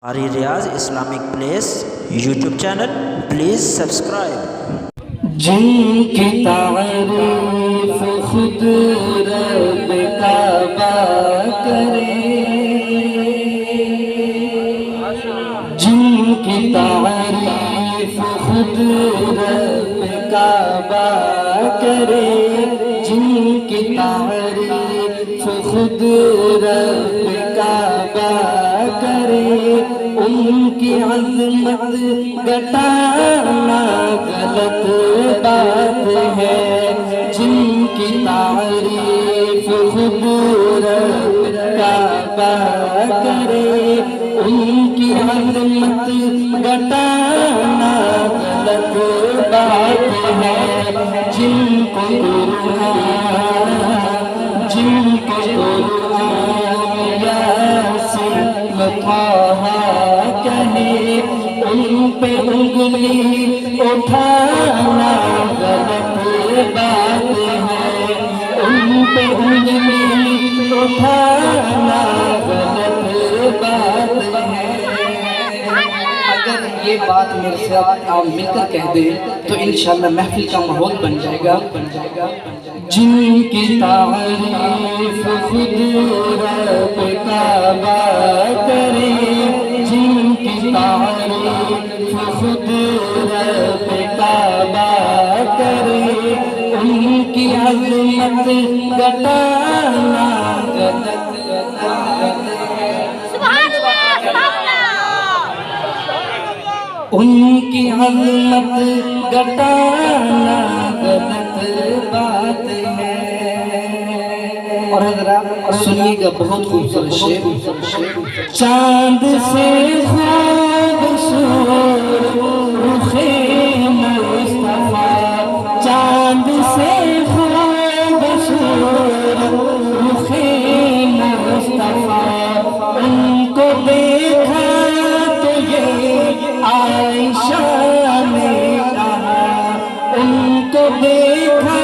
Ari Riaz Islamic Place YouTube channel, please subscribe. जिनकी तारीफ खुद रब काबा करे, जिनकी तारीफ खुद रब काबा करे, जिनकी तारीफ खुद रब काबा करे, उनकी अज़मत घटाना गलत बात है। जिनकी तारीफ खुद रब काबा करे, उनकी अज़मत घटाना गलत बात है। जिनको कहे, उन पे उंगली उठाना गलत बात है। उन पे उंगली उठाना गलत बात है। अगर ये बात मेरे साथ आप मिलकर कह दें तो इंशाअल्लाह महफिल का माहौल बन जाएगा। जिनकी तारीफ खुद रब काबा करे, जिनकी तारीफ खुद रब काबा करे, उनकी अज़मत घटाना गलत है। उनकी अज़मत घटाना गलत बात है। और हज़रात सुनिएगा बहुत खूबसूरत शेर। चांद से खूबसूरत रुखे मुस्तफा, चांद से खूबसूरत रुखे मुस्तफा, उनको देखा तो ये आयशा ने कहा, उनको देखा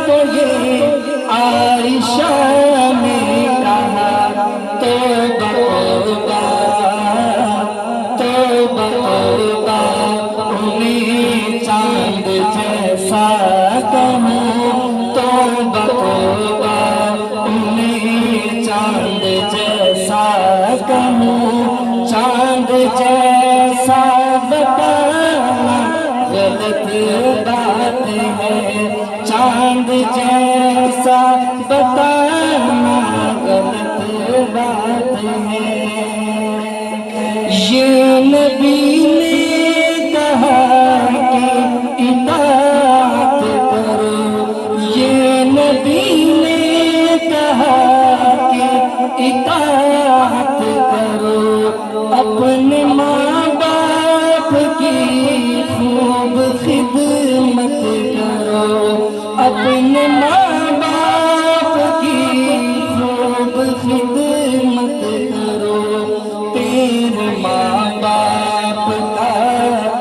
तो ये आयशा ने कहा, तौबा तौबा तौबा तौबा, उन्हें चांद जैसा कहूँ, तौबा तौबा, उन्हें चांद जैसा कहूँ, चांद जैसा बताना गलत बात है। चांद जैसा बताना गलत बात है। ये नबी ने कहा कि इताअत करो, ये नबी ने कहा कि इताअत करो, अपने माँ बाप की खूब खिदमत करो, अपने माँ बाप की खूब खिदमत करो। तेरे माँ बाप का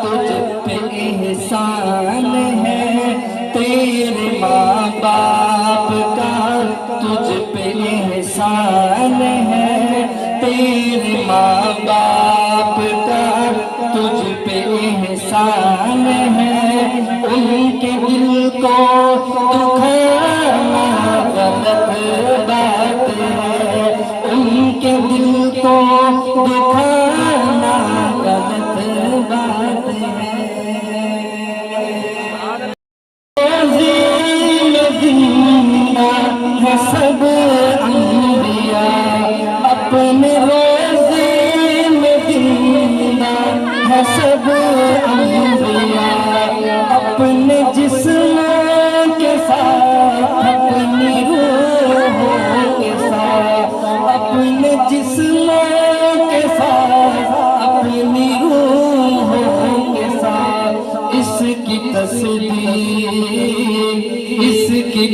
तुझ पे एहसान है, तेरे माँ बाप का तुझ पे एहसान है, तेरे माँ बाप का तुझ पे एहसान है। उनके दिल को दुखाना गलत बात है, उनके दिल को दुखाना गलत बात है। जिंदा है सब अंबिया, अपने रोज़े में जिंदा है सब अंबिया, अपने जिस्म के साथ अपनी रूह के साथ, अपने जिस्म के साथ अपनी रूह के साथ, इसकी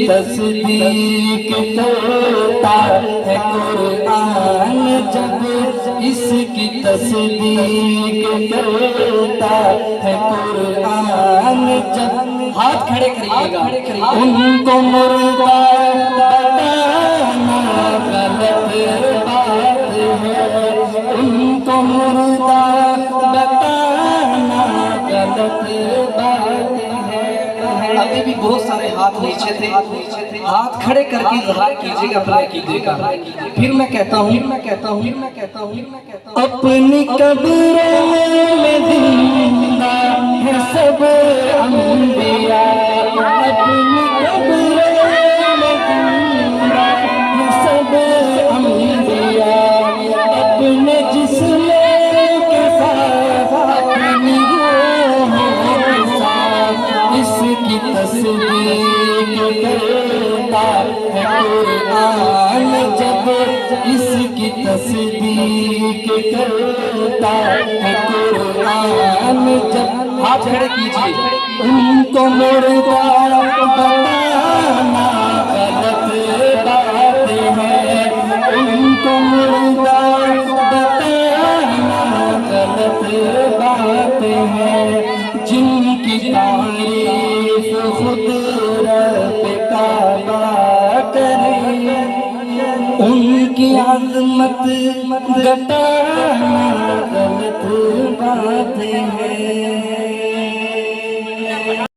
तस्दीक करता है कुरान जब, इसकी तस्दीक करता है कुरान जब। हाथ खड़े करिएगा। उनको मुर्दा बताना गलत बात है, उनको मुर्दा बताना गलत बात है। अभी भी बहुत सारे हाथ नीचे थे, हाथ खड़े करके इजहार कीजिएगा अपने अकीदे का। फिर मैं कहता हूँ अपनी कब्रों में जिंदा है सब अंबिया, अपनी कब्रों में जिंदा है सब अंबिया, अपने जिस्म के साथ अपनी रूह के साथ इसकी तस्दीक करता है कुरान, जब इसकी तस्दीक करता है कुरान जब। हाथ खड़े कीजिए। उनको मुर्दा बताना गलत बात है, उनको मुर्दा बताना गलत बात है। जिनकी तारीफ खुद रब काबा करे, उनकी अज़मत घटाना गलत बात है।